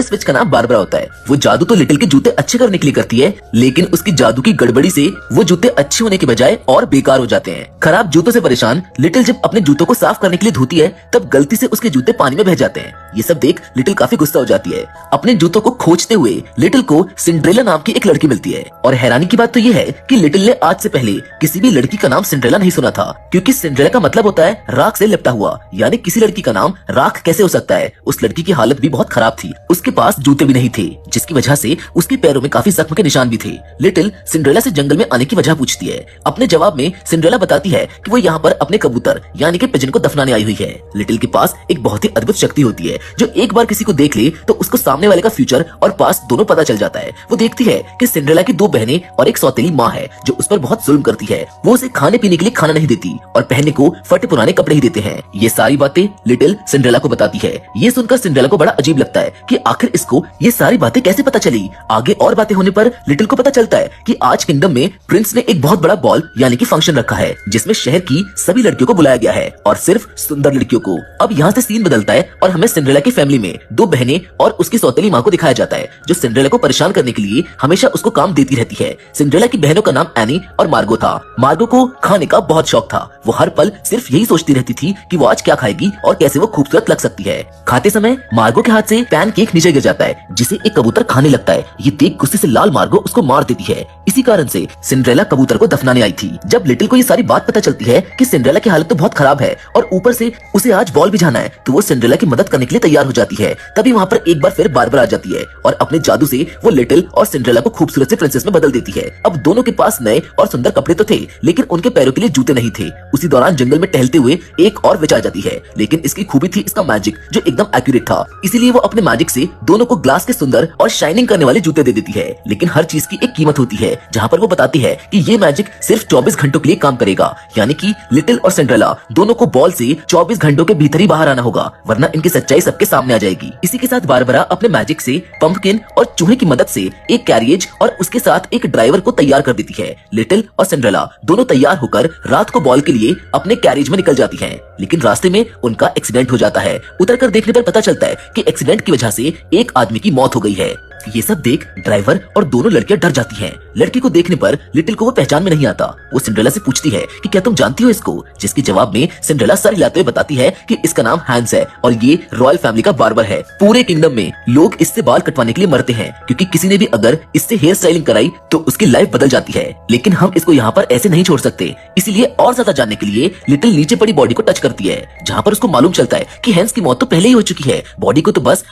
इस विच का नाम बारबरा होता है। वो जादू तो लिटिल के जूते अच्छे करने के लिए करती है, लेकिन उसकी जादू की गड़बड़ी से वो जूते अच्छे होने के बजाय और बेकार हो जाते हैं। खराब जूतों से परेशान लिटिल जब अपने जूतों को साफ करने के लिए धोती है, तब गलती से उसके जूते पानी में बह जाते हैं। ये सब देख लिटिल काफी गुस्सा हो जाती है। अपने जूतों को खोजते हुए लिटिल को सिंड्रेला नाम की एक लड़की मिलती है, और हैरानी की बात तो ये है कि लिटिल ने आज से पहले किसी भी लड़की का नाम सिंड्रेला नहीं सुना था, क्योंकि सिंड्रेला का मतलब होता है राख से लिपटा हुआ, यानी किसी लड़की का नाम राख कैसे हो सकता है। उस लड़की की हालत भी बहुत खराब थी, उसके पास जूते भी नहीं थे, जिसकी वजह से उसके पैरों में काफी जख्म के निशान भी थे। लिटिल सिंड्रेला से जंगल में आने की वजह पूछती है। अपने जवाब में सिंड्रेला बताती है कि वो यहाँ पर अपने कबूतर यानी कि पिजन को दफनाने आई हुई है। लिटिल के पास एक बहुत ही अद्भुत शक्ति होती है, जो एक बार किसी को देख ले तो उसको सामने वाले का फ्यूचर और पास्ट दोनों पता चल जाता है। वो देखती है कि सिंड्रेला की 2 बहनें और एक सौतेली माँ है, जो उस पर बहुत जुल्म करती है। वो उसे खाने पीने के लिए खाना नहीं देती और पहनने को फटे पुराने कपड़े ही देते हैं। ये सारी बातें लिटिल सिंड्रेला को बताती है। ये सुनकर सिंड्रेला को बड़ा अजीब लगता है कि आखिर इसको ये सारी बातें कैसे पता चली। आगे और बातें होने पर लिटिल को पता चलता है कि आज किंगडम में प्रिंस ने एक बहुत बड़ा बॉल यानी कि फंक्शन रखा है, जिसमें शहर की सभी लड़कियों को बुलाया गया है और सिर्फ सुंदर लड़कियों को। अब यहाँ से सीन बदलता है और हमें सिंड्रेला की फैमिली में 2 बहनें और उसकी सौतेली माँ को दिखाया जाता है, जो सिंड्रेला को परेशान करने के लिए हमेशा उसको काम देती रहती है। सिंड्रेला की बहनों का नाम एनी और मार्गो था। मार्गो को खाने का बहुत शौक था। वो हर पल सिर्फ यही सोचती रहती थी कि वो आज क्या खाएगी और कैसे वो खूबसूरत लग सकती है। खाते समय मार्गो के हाथ से पैन केक नीचे गिर जाता है, जिसे एक कबूतर खाने लगता है। ये देख गुस्से से लाल मार्गो उसको मार देती है। इसी कारण से सिंड्रेला कबूतर को दफनाने आई थी। जब लिटिल को ये सारी बात पता चलती है कि सिंड्रेला की हालत तो बहुत खराब है और ऊपर से उसे आज बॉल भी जाना है, तो वो सिंड्रेला की मदद करने के लिए तैयार हो जाती है। तभी वहाँ पर एक बार फिर बारबरा आ जाती है और अपने जादू से वो लिटिल और सिंड्रेला को खूबसूरत से प्रिंसेस में बदल देती है। अब दोनों के पास नए और सुंदर कपड़े तो थे, लेकिन उनके पैरों के लिए जूते नहीं थे। उसी दौरान जंगल में टहलते हुए एक और विच आ जाती है, लेकिन इसकी खूबी थी इसका मैजिक, जो एकदम एक्यूरेट था। इसीलिए वो अपने मैजिक से दोनों को ग्लास के सुंदर और शाइनिंग करने वाले जूते दे देती है। लेकिन हर चीज की एक कीमत होती है, जहाँ पर वो बताती है कि ये मैजिक सिर्फ 24 घंटों के लिए काम करेगा, यानी कि लिटिल और सिंड्रेला दोनों को बॉल से 24 घंटों के भीतर ही बाहर आना होगा, वरना इनकी सच्चाई सबके सामने आ जाएगी। इसी के साथ बारबरा अपने मैजिक से पंपकिन और चूहे की मदद से एक कैरियज और उसके साथ एक ड्राइवर को तैयार कर देती है। लिटिल और सिंड्रेला दोनों तैयार होकर रात को बॉल के लिए अपने कैरियज में निकल जाती हैं, लेकिन रास्ते में उनका एक्सीडेंट हो जाता है। उतरकर देखने पर पता चलता है कि एक्सीडेंट की वजह से एक आदमी की मौत हो गई है। ये सब देख ड्राइवर और दोनों लड़कियां डर जाती हैं। लड़की को देखने पर लिटिल को वो पहचान में नहीं आता। वो सिंड्रेला से पूछती है कि क्या तुम जानती हो इसको, जिसके जवाब में सिंड्रेला सर हिलाते हुए बताती है कि इसका नाम हैंस है और ये रॉयल फैमिली का बार्बर है। पूरे किंगडम में लोग इससे बाल कटवाने के लिए मरते हैं, क्योंकि किसी ने भी अगर इससे हेयर स्टाइलिंग कराई तो उसकी लाइफ बदल जाती है। लेकिन हम इसको यहाँ पर ऐसे नहीं छोड़ सकते, इसीलिए और ज्यादा जानने के लिए लिटिल नीचे पड़ी बॉडी को टच करती है, जहाँ पर उसको मालूम चलता है कि हैंस की मौत तो पहले ही हो चुकी है। बॉडी को तो बस